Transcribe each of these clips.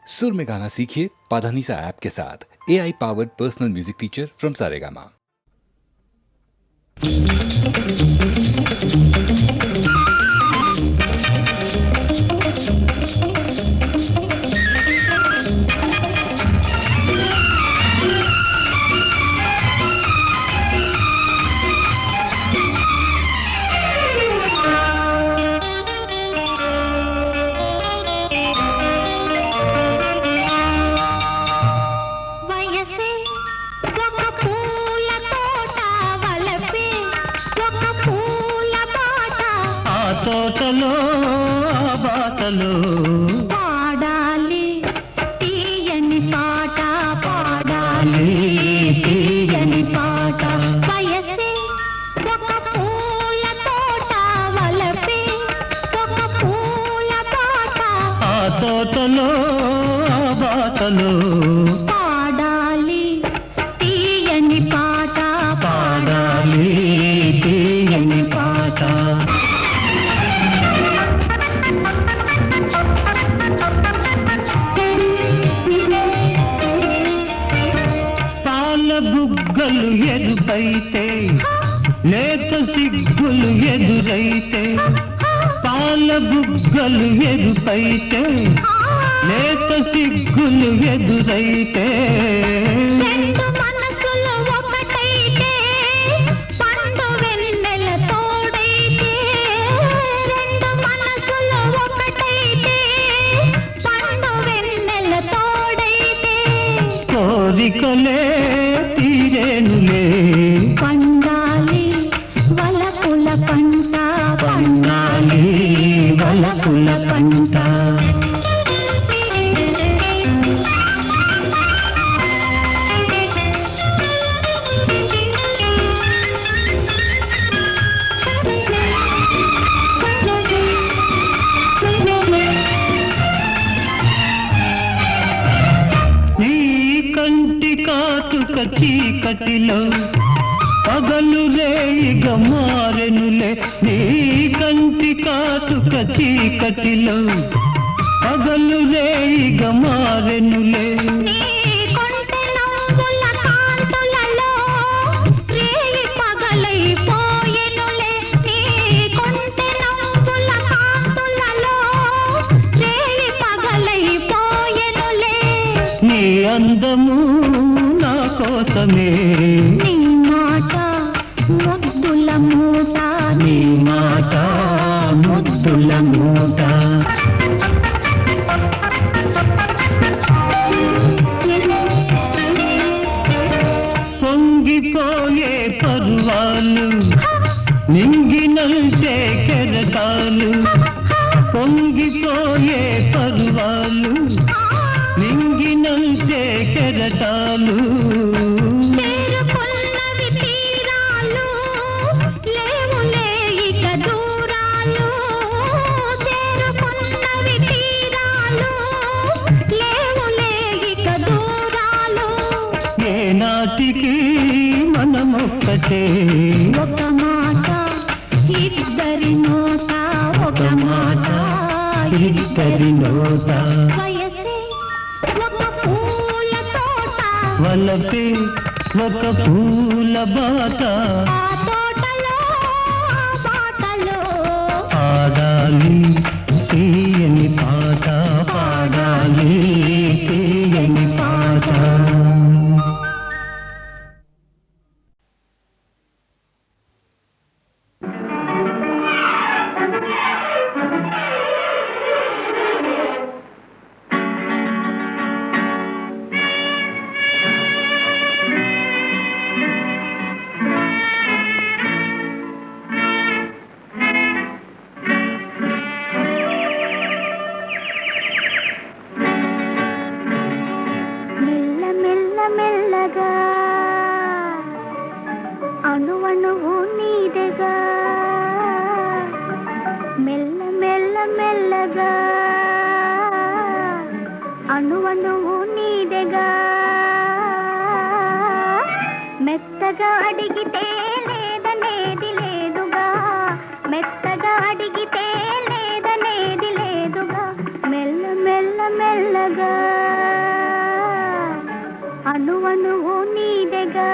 सुर में गाना सीखिए पाधानीसा ऐप के साथ। AI powered personal music teacher from Saregama. తోటలో బాటలో పాడాలి తీయని పాట, పాడాలి తీయని పాట. వయసే ఒక పూల తోట, వలపే ఒక పూల పాట. ఆ తోటలో బాటలో పాడాలి తీయని పాట, పాడాలి తీయని పాట. బుగ్గలు ఎదురైతే లేత సిగ్గులు ఎదురైతే, పాల బుగ్గలు ఎదురైతే లేత సిగ్గులు ఎదురైతే, రెండు మనసులు ఒకటైతే పండు వెన్నెల తోడైతే, రెండు మనసులు ఒకటైతే పండు వెన్నెల తోడైతే, కోరికలే తీరేనులే పండాలి వలపుల పంట, పండాలి వలపుల పంట. నీ కంటి కాటుక చీకటిలో పగలు రేయిగ మారెనులే, నీ కంటి కాటుక చీకటిలో పగలు రేయిగ మారెనులే. నీ కొంటె నవ్వుల కాంతులలో రేయి పగలైపోయెనులే, నీ కొంటె నవ్వుల కాంతులలో రేయి పగలైపోయెనులే. నీ అందము నా కోసమే, నీ మాట ముద్దుల మూట, నీ మాట ముద్దుల మూట. పొంగిపోయే పర్వాలు నింగినంటే కెరటాలు, పొంగిపోయే పర్వాలు నింగినంటే కెరటాలు, చేరుకున్నవి తీరాలు లేవులే ఇక దూరాలు, చేరుకున్నవి తీరాలు లేవులే ఇక దూరాలు. ఏనాటికి మనమొక్కటే, ఒక మాట ఇద్దరి నోట, ఒక మాట ఇద్దరి నోట. వయసే ఒక పూల తోట, వలపే ఒక పూల బాట, ఆ తోటలో ఆ బాటలో పాడాలి తీయని పాట, పాడాలి తీయని పాట. మెల్ల మెల్ల మెల్లగా అణువణువు నీదెగా, మెల్ల మెల్ల మెల్లగా అణువణువు నీదెగా, మెత్తగా అడిగితే లేదనేది లేదుగా, మెత్తగా అడిగితే లేదనేది లేదుగా, మెల్ల మెల్ల మెల్లగా నీదెగా అణువణువు నీదెగా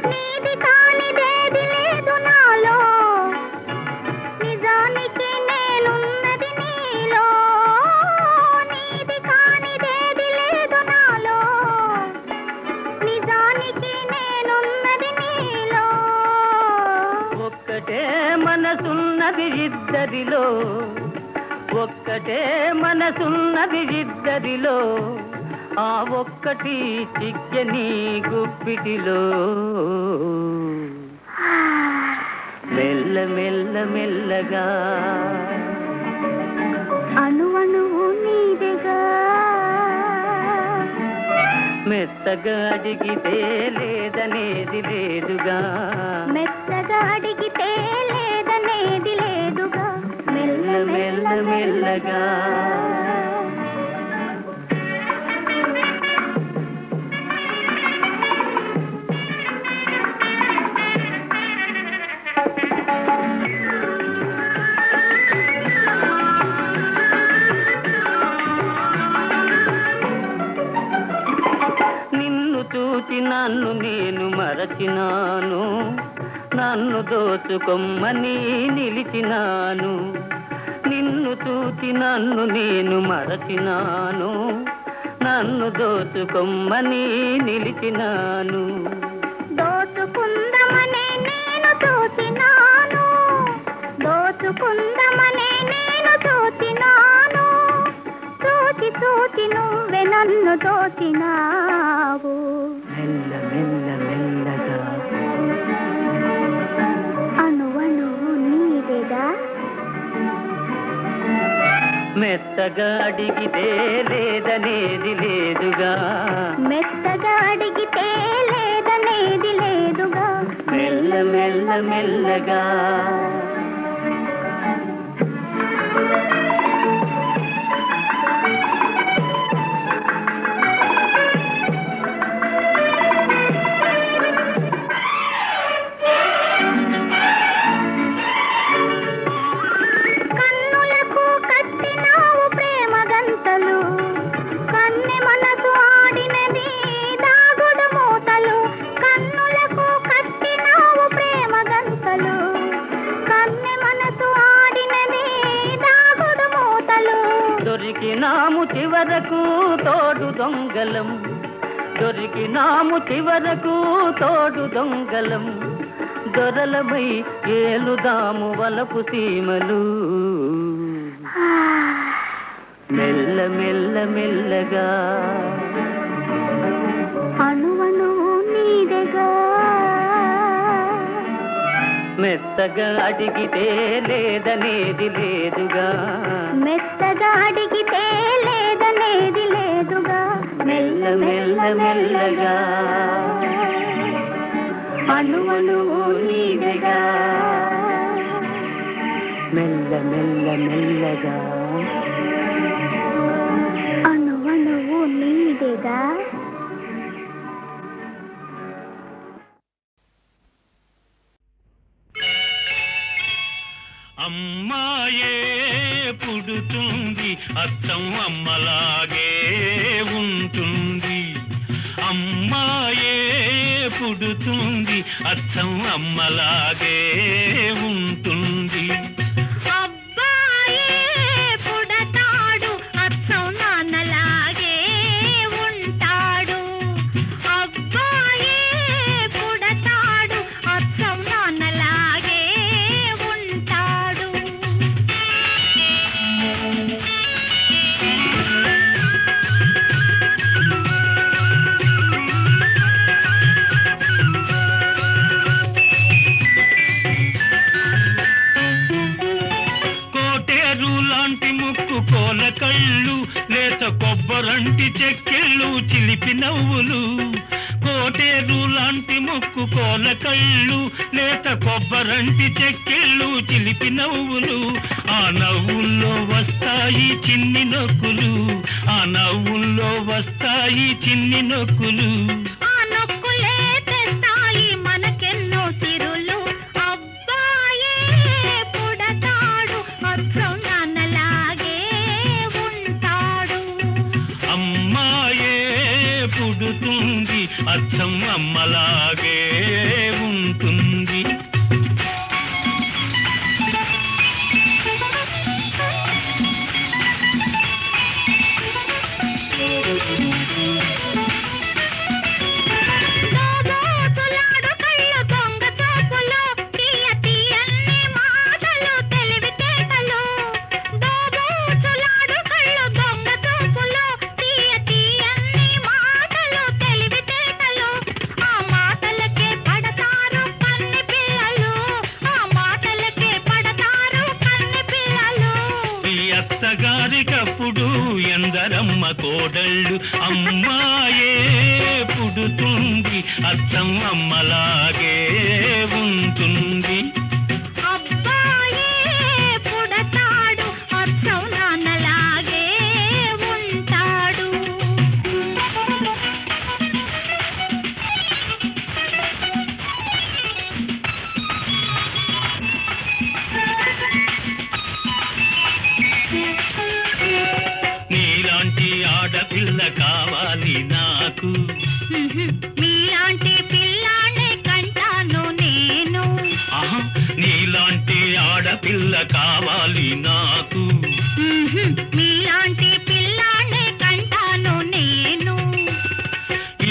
నీది కానిదేది లేదు నాలో నిజానికి నేనున్నది నీలో నీది కానిదేది లేదు నాలో నిజానికి నేనున్నది నీలో ఒక్కటే మనసున్నది ఇద్దరిలో ఒక్కటే మనసున్నది ఇద్దరిలో ఆ ఒక్కటి చిక్కని గుప్పిటిలో మెల్ల మెల్ల మెల్లగా అణువణువు నీదెగా మెత్తగా అడిగితే లేదనేది లేదుగా మెత్తగా అడిగితే లేదనేది లేదుగా మెల్ల మెల్ల మెల్లగా నిన్ను చూచి నన్ను నేను మరచినాను నన్ను దోచుకొమ్మని నిలిచినాను నిన్ను చూచి నన్ను నేను మరచినాను నన్ను దోచుకొమ్మని నిలిచినాను దోచుకుందమనే నేను చూసినాను దోచుకుందమనే నేను చూసినాను చూచి చూచి నువ్వే నన్ను దోచినావు మెల్ల మెల్ల మెల్లగా అణువణువు నీదెగా మెత్తగా అడిగితే లేదనేది లేదుగా మెత్తగా అడిగితే లేదనేది లేదుగా మెల్ల మెల్ల మెల్లగా కన్నులకు కట్టినావు ప్రేమ గంతలు కన్నె మనసు ఆడినది దాగుడు మూతలు కన్నులకు కట్టినావు ప్రేమ గంతలు కన్నె మనసు ఆడినది దాగుడు మూతలు దొరికినాము చివరకు తోడు దొంగలం దొరికినాము చివరకు తోడు దొంగలం దొరలమై ఏలుదాము వలపు సీమలు మెల్ల మెల్ల మెల్లగా అణువణువు నీదెగా మెత్తగా అడిగితే లేదనేది లేదుగా మెత్తగా అడిగితే లేదనేది లేదుగా మెల్ల మెల్ల మెల్లగా అణువణువు నీదెగా మెల్ల మెల్ల మెల్లగా అణువణువు నీదెగా అమ్మాయే పుడుతుంది అచ్చం అమ్మలాగే ఉంటుంది అమ్మాయే పుడుతుంది అచ్చం అమ్మలాగే ఉంటుంది అబ్బాయే పుడతాడు అచ్చం నాన్నలాగే ఉంటాడు అబ్బాయే పుడతాడు అచ్చం నాన్నలాగే ఉంటాడు కోటేరు లాంటి ముక్కు కోల కళ్ళు లేత కొబ్బరంటి చెక్కిళ్ళు చిలిపి నవ్వులు కోటేరు లాంటి ముక్కు కోల కళ్ళు, లేత కొబ్బరంటి చెక్కిళ్ళు, చిలిపి నవ్వులు. ఆ నవ్వుల్లో వస్తాయి చిన్ని నొక్కులు, ఆ నవ్వుల్లో వస్తాయి చిన్ని నొక్కులు. ఆ నొక్కులే తెస్తాయి మనకెన్నో సిరులు. అబ్బాయే పుడతాడు అచ్చం నాన్నలాగే ఉంటాడు. అమ్మాయే పుడుతుంది అచ్చం అమ్మలాగే ఉంటుంది. దోబోతులాడు కళ్ళు దొంగ చూపులు, తీయ తీయని మాటలు తెలివితేటలు. దోబోతులాడు కళ్ళు దొంగ చూపులు, తీయ తీయని మాటలు తెలివితేటలు. ఆ మాటలకే పడతారు కన్నె పిల్లలు, ఆ మాటలకే పడతారు కన్నె పిల్లలు. ఈ అత్తగారికప్పుడు ఎందరమ్మ కోడళ్ళు, అమ్మాయే పుడుతుంది అచ్చం అమ్మలాగే ఉంటుంది. అబ్బాయే పుడతాడు అచ్చం నాన్నలాగే ఉంటాడు. నీలాంటి ఆడపిల్ల కావాలి నాకు, మీలాంటి పిల్లాన్ని కంటాను నేను. ఆహా నీలాంటి ఆడపిల్ల కావాలి నాకు. మీలాంటి పిల్లాన్ని కంటాను నేను.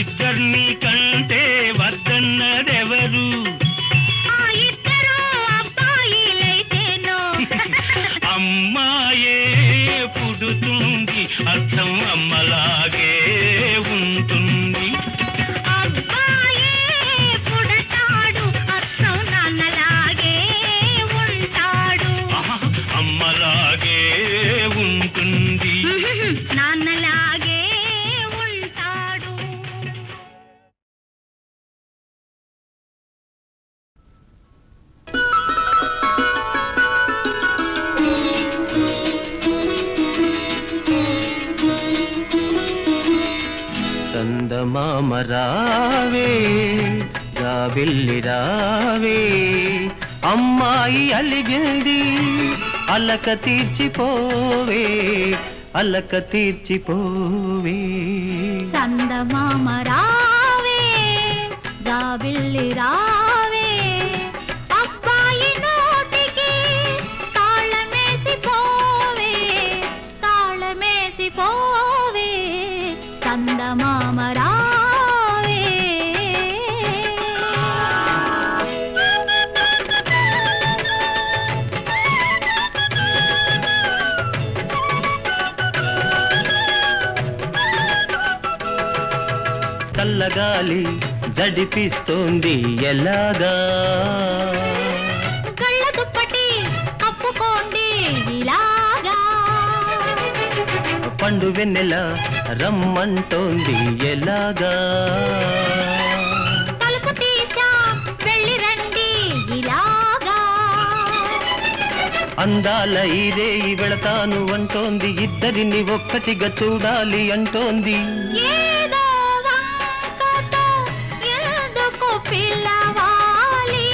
ఇద్దరిని కంటే వద్దన్నదెవరు? ఆ ఇద్దరు అబ్బాయిలైతేను. అమ్మాయే పుడుతుంది అర్థం అమ్మలాగే ఉంటుంది. అబ్బాయే పుడతాడు అచ్చం నాన్నలాగే ఉంటాడు. ఆహా, అమ్మలాగే ఉంటుంది. నాన్నలాగే ఉంటాడు. చందమామ రావే జాబిల్లి రావే, అమ్మాయి అలిగింది అలక తీర్చిపోవే, అలక తీర్చిపోవే. చందమామ రావే జాబిల్లి రావే, అబ్బాయి నోటికి తాళమేసి పోవే, తాళమేసి పోవే. చందమామ రావే. చల్లగాలి జడిపిస్తోంది ఎలాగా, కళ్ళ దుప్పటి కప్పుకోండి ఇలాగా. పండు వెన్నెల రమ్మంటోంది ఎలాగా, తలుపు తీసా వెళ్ళి రండి ఇలాగా. అందాల ఇదే వెళతాను అంటోంది, ఇద్దరిని ఒక్కటిగా చూడాలి అంటోంది. ఏదో వంకతో ఎందుకు పిలవాలి,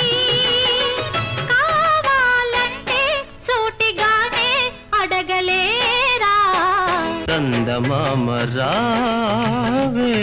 కావాలంటే సూటిగానే అడగలేరా. చందమామ రావే.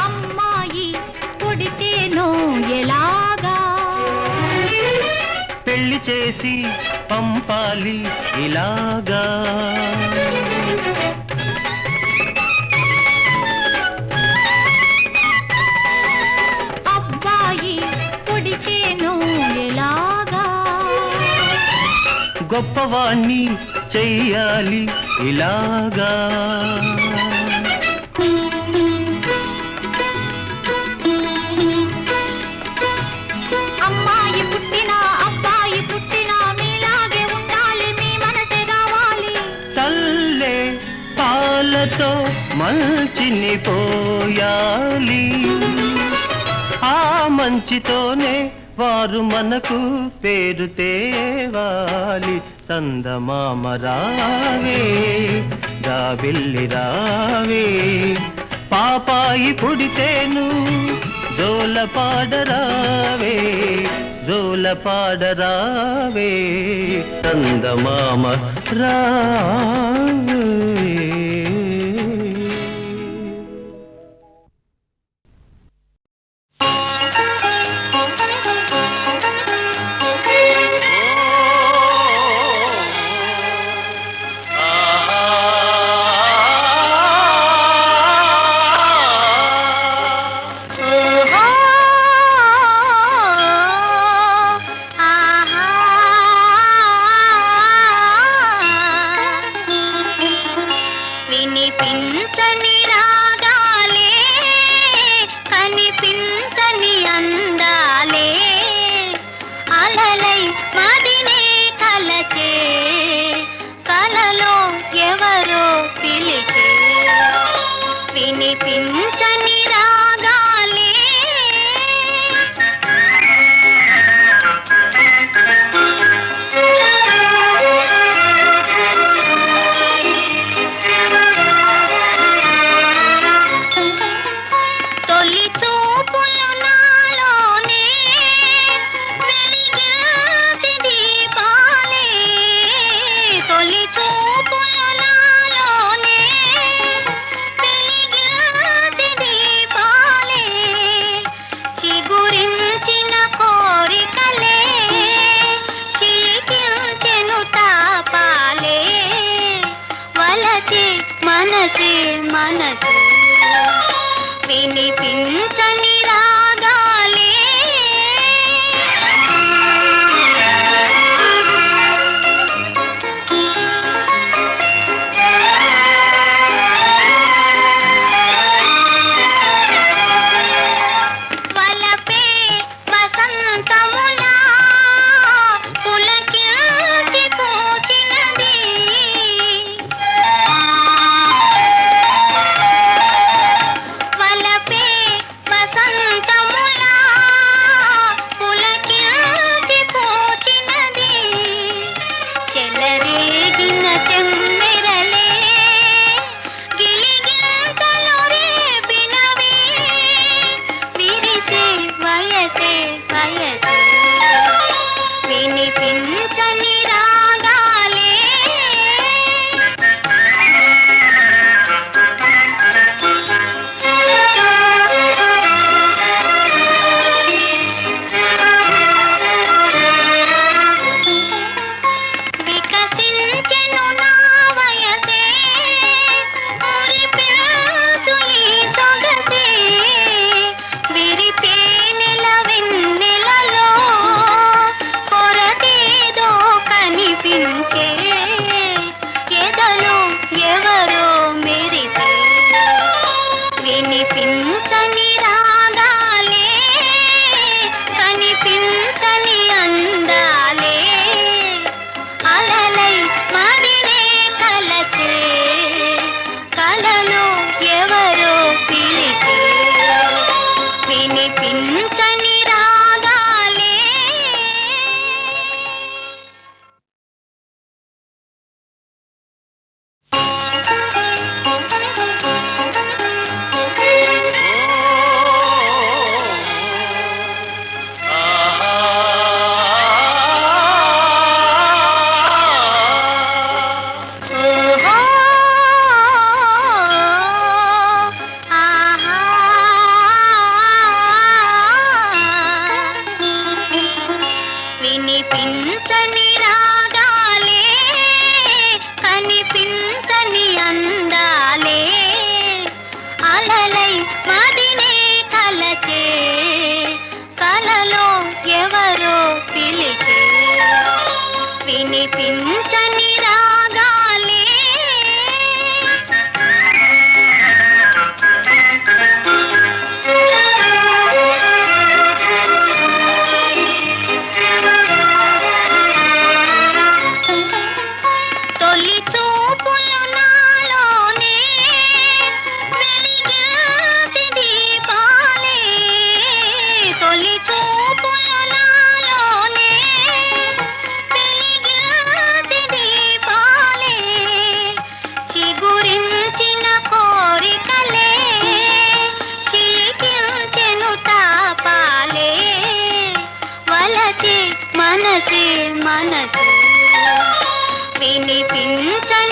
అమ్మాయి పుడితేనో ఎలాగా, పెళ్లి చేసి పంపాలి ఇలాగా, అబ్బాయి పుడితేనో ఎలాగా. గొప్పవాణ్ణి చెయ్యాలి ఇలాగా. అమ్మాయి పుట్టినా అబ్బాయి పుట్టినా మీలాగే ఉండాలి, మీ మనసే కావాలి. తల్లే పాలతో మంచిని పోయాలి, ఆ మంచితోనే వారు మనకు పేరు తేవాలి. చందమామ రావే రావెల్లి రావే, పాపాయి పుడితేను జోల పాడరావే జోల పాడరావే, చందమామ రావే. వినిపించని రాగాలే కనిపించని అందాలే, అలలై మదినే కలచే కలలో ఎవరో పిలిచే. వినిపించని రాగాలే తొలి చూపులు నాలోనే వెలిగించి దీపాలే, తొలి చూపులు నాలోనే వెలిగించి దీపాలే, చిగురించిన కోరికలే చీకించెను తాపాలే, వలచి మనసే మనసు వినిపించని రాగాలే. వలపే వసంతములా పులకించి పూచినది, వలపే వసంతములా పులకించి పూచినది, చెలరేగిన చెమ్మెరలే గిలిగింతలు రేపినవి, విరిసే వయసే వయసే వినిపించని రాగాలే. వికసించెను నా వయసే మురిపెంచు ఈ సొగసే, విరితే నెల వెన్నెలలో కొరతేదో కనిపించే, ఎదలో ఎవరో మెరిసే. వినిపించని రాగాలే కనిపించని అందాలే, అలలై మదినే కలచే కలలో ఎవరో పిలిచే. వినిపించని రాగాలే. ఓహో ఆహా వినిపించని రాగాలే కనిపించని అందాలే, అలలై మదినే కలచే కలలో ఎవరో పిలిచే. వినిపించని మనసే మనసు వినిపించని